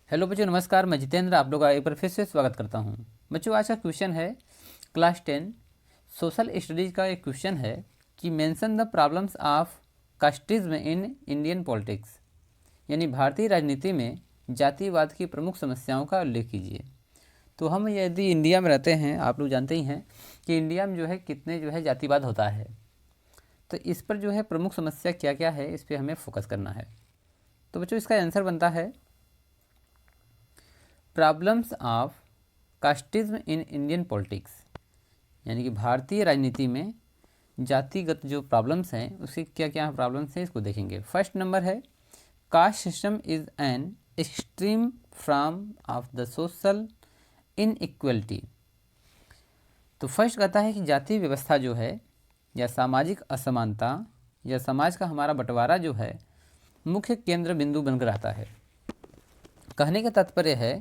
Hello बच्चों, नमस्कार। मैं जितेंद्र आप लोग का एक बार फिर से स्वागत करता हूं। बच्चों, आज का क्वेश्चन है क्लास 10 सोशल स्टडीज का एक क्वेश्चन है कि mention the problems of casteism in Indian politics, यानी भारतीय राजनीति में जातिवाद की प्रमुख समस्याओं का उल्लेख कीजिए। तो हम यदि इंडिया में रहते हैं, आप लोग जानते ही हैं कि इंडिया में जो है कितने जो है जातिवाद होता है। तो इस पर जो है प्रमुख समस्या क्या क्या है, इस पर हमें फोकस करना है। तो बच्चों, इसका आंसर बनता है problems of casteism in Indian politics, यानी कि भारतीय राजनीति में जातिगत जो प्रॉब्लम्स हैं उसके क्या क्या प्रॉब्लम्स हैं इसको देखेंगे। फर्स्ट नंबर है caste system is an extreme form of the social inequality. तो फर्स्ट कहता है कि जाति व्यवस्था जो है या सामाजिक असमानता या समाज का हमारा बंटवारा जो है मुख्य केंद्र बिंदु बनकर आता है। कहने का तात्पर्य है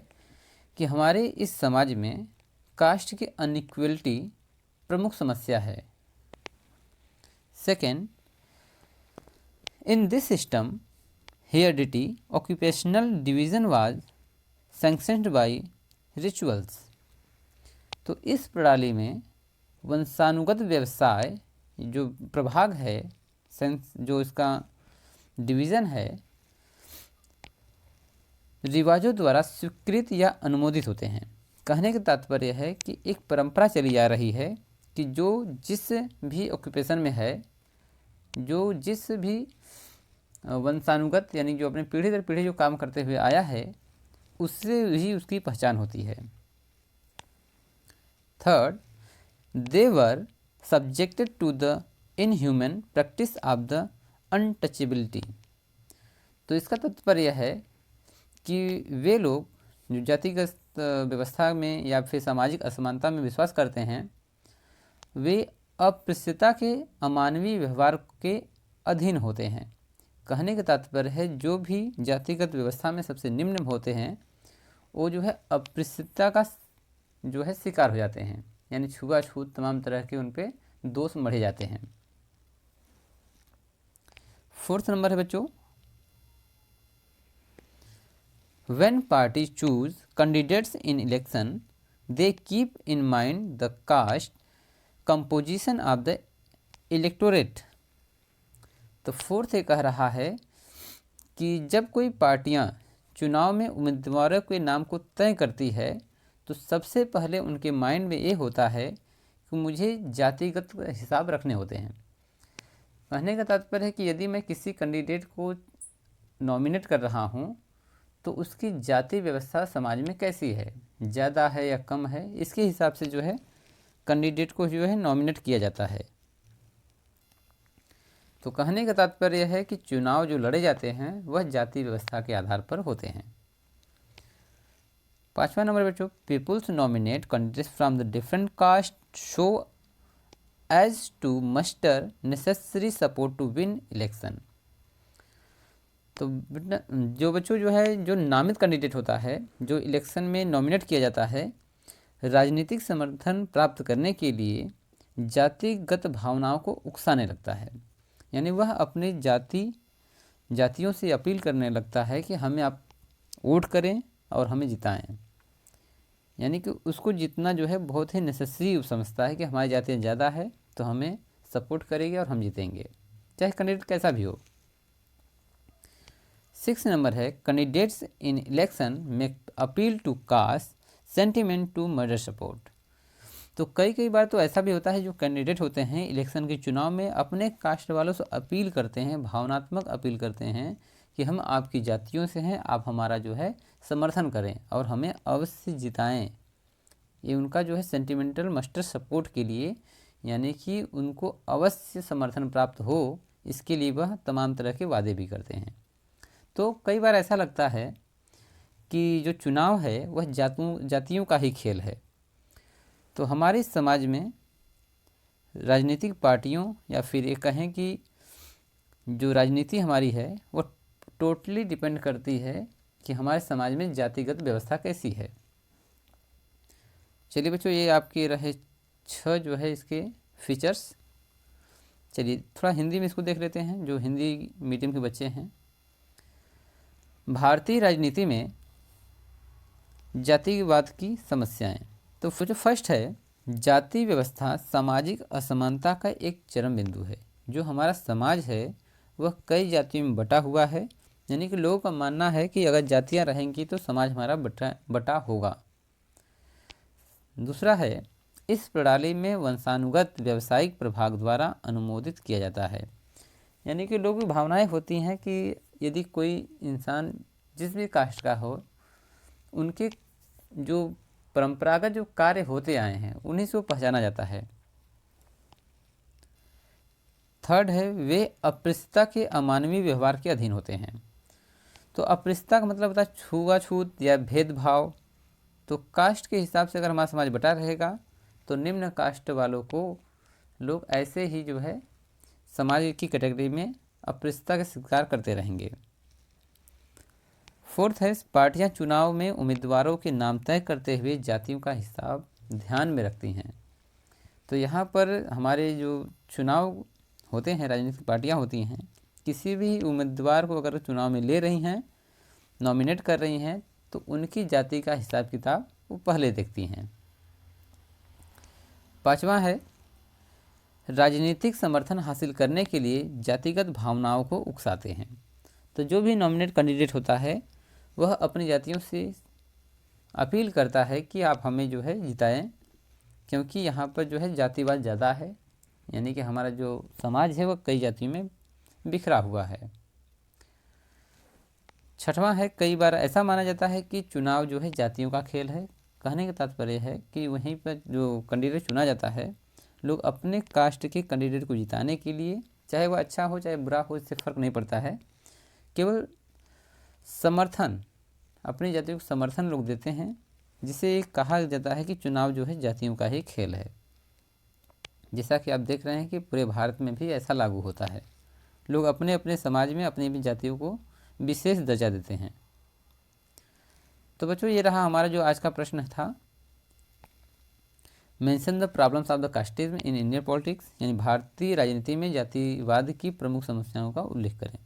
कि हमारे इस समाज में कास्ट की अनइक्वलिटी प्रमुख समस्या है। Second, in this system heredity occupational division was sanctioned by rituals. तो इस प्रणाली में वंशानुगत व्यवसाय जो प्रभाग है, जो इसका डिवीज़न है, रिवाजों द्वारा स्वीकृत या अनुमोदित होते हैं। कहने का तात्पर्य है कि एक परंपरा चली आ रही है कि जो जिस भी ऑक्यूपेशन में है, जो जिस भी वंशानुगत यानी जो अपने पीढ़ी दर पीढ़ी जो काम करते हुए आया है, उससे ही उसकी पहचान होती है। Third, they were subjected to the inhuman practice of the untouchability. तो इसका तात्पर्य है कि वे लोग जो जातिगत व्यवस्था में या फिर सामाजिक असमानता में विश्वास करते हैं, वे अस्पृश्यता के अमानवीय व्यवहार के अधीन होते हैं। कहने का तात्पर्य है जो भी जातिगत व्यवस्था में सबसे निम्न होते हैं वो जो है अस्पृश्यता का जो है शिकार हो जाते हैं, यानी छुआछूत तमाम तरह के उन पे दोष मढ़े जाते हैं। फोर्थ नंबर है बच्चों, when parties choose candidates in election, they keep in mind the caste composition of the electorate। तो फोर्थ ये कह रहा है कि जब कोई पार्टियां चुनाव में उम्मीदवारों के नाम को तय करती है तो सबसे पहले उनके माइंड में ये होता है कि मुझे जातिगत हिसाब रखने होते हैं। कहने का तात्पर्य है कि यदि मैं किसी कैंडिडेट को नॉमिनेट कर रहा हूँ तो उसकी जाति व्यवस्था समाज में कैसी है, ज़्यादा है या कम है, इसके हिसाब से जो है कैंडिडेट को जो है नॉमिनेट किया जाता है। तो कहने का तात्पर्य है कि चुनाव जो लड़े जाते हैं वह जाति व्यवस्था के आधार पर होते हैं। पांचवा नंबर बच्चों, peoples nominate candidates from the different caste so as to muster necessary support to win election. तो जो बच्चों जो है जो नामित कैंडिडेट होता है, जो इलेक्शन में नॉमिनेट किया जाता है, राजनीतिक समर्थन प्राप्त करने के लिए जातिगत भावनाओं को उकसाने लगता है। यानी वह अपनी जातियों से अपील करने लगता है कि हमें आप वोट करें और हमें जिताएं। यानी कि उसको जितना जो है बहुत ही नेसेसरी समझता है कि हमारी जातियाँ ज़्यादा है तो हमें सपोर्ट करेगी और हम जीतेंगे, चाहे कैंडिडेट कैसा भी हो। 6 नंबर है कैंडिडेट्स इन इलेक्शन में appeal to caste sentiment to murder support. तो कई बार तो ऐसा भी होता है जो कैंडिडेट होते हैं इलेक्शन के चुनाव में अपने कास्ट वालों से अपील करते हैं, भावनात्मक अपील करते हैं कि हम आपकी जातियों से हैं, आप हमारा जो है समर्थन करें और हमें अवश्य जिताएं। ये उनका जो है सेंटिमेंटल मस्टर सपोर्ट के लिए, यानी कि उनको अवश्य समर्थन प्राप्त हो, इसके लिए वह तमाम तरह के वादे भी करते हैं। तो कई बार ऐसा लगता है कि जो चुनाव है वह जातियों का ही खेल है। तो हमारे समाज में राजनीतिक पार्टियों या फिर ये कहें कि जो राजनीति हमारी है वो टोटली डिपेंड करती है कि हमारे समाज में जातिगत व्यवस्था कैसी है। चलिए बच्चों, ये आपके रहे 6 जो है इसके फीचर्स। चलिए थोड़ा हिंदी में इसको देख लेते हैं, जो हिंदी मीडियम के बच्चे हैं। भारतीय राजनीति में जातिवाद की समस्याएं। तो जो फर्स्ट है, जाति व्यवस्था सामाजिक असमानता का एक चरम बिंदु है। जो हमारा समाज है वह कई जातियों में बटा हुआ है, यानी कि लोगों का मानना है कि अगर जातियां रहेंगी तो समाज हमारा बटा होगा। दूसरा है, इस प्रणाली में वंशानुगत व्यावसायिक प्रभाग द्वारा अनुमोदित किया जाता है, यानी कि लोगों की भावनाएं होती हैं कि यदि कोई इंसान जिस भी कास्ट का हो, उनके जो परंपरागत जो कार्य होते आए हैं उन्हीं से वो पहचाना जाता है। थर्ड है, वे अस्पृश्यता के अमानवीय व्यवहार के अधीन होते हैं। तो अस्पृश्यता का मतलब होता है छुआछूत या भेदभाव। तो कास्ट के हिसाब से अगर हमारा समाज बटा रहेगा तो निम्न कास्ट वालों को लोग ऐसे ही जो है समाज की कैटेगरी में अस्पृश्यता का शिकार करते रहेंगे। फोर्थ है, पार्टियां चुनाव में उम्मीदवारों के नाम तय करते हुए जातियों का हिसाब ध्यान में रखती हैं। तो यहाँ पर हमारे जो चुनाव होते हैं, राजनीतिक पार्टियां होती हैं, किसी भी उम्मीदवार को अगर चुनाव में ले रही हैं, नॉमिनेट कर रही हैं, तो उनकी जाति का हिसाब किताब वो पहले देखती हैं। पांचवा है, राजनीतिक समर्थन हासिल करने के लिए जातिगत भावनाओं को उकसाते हैं। तो जो भी नॉमिनेट कैंडिडेट होता है वह अपनी जातियों से अपील करता है कि आप हमें जो है जिताएं, क्योंकि यहाँ पर जो है जातिवाद ज़्यादा है, यानी कि हमारा जो समाज है वह कई जातियों में बिखरा हुआ है। छठवां है, कई बार ऐसा माना जाता है कि चुनाव जो है जातियों का खेल है। कहने का तात्पर्य है कि वहीं पर जो कैंडिडेट चुना जाता है, लोग अपने कास्ट के कैंडिडेट को जिताने के लिए, चाहे वह अच्छा हो चाहे बुरा हो, इससे फ़र्क नहीं पड़ता है, केवल समर्थन, अपनी जाति को समर्थन लोग देते हैं, जिसे कहा जाता है कि चुनाव जो है जातियों का ही खेल है। जैसा कि आप देख रहे हैं कि पूरे भारत में भी ऐसा लागू होता है, लोग अपने अपने समाज में अपनी भी जातियों को विशेष दर्जा देते हैं। तो बच्चों, ये रहा हमारा जो आज का प्रश्न था, mention the problems of the casteism in Indian politics, यानी भारतीय राजनीति में जातिवाद की प्रमुख समस्याओं का उल्लेख करें।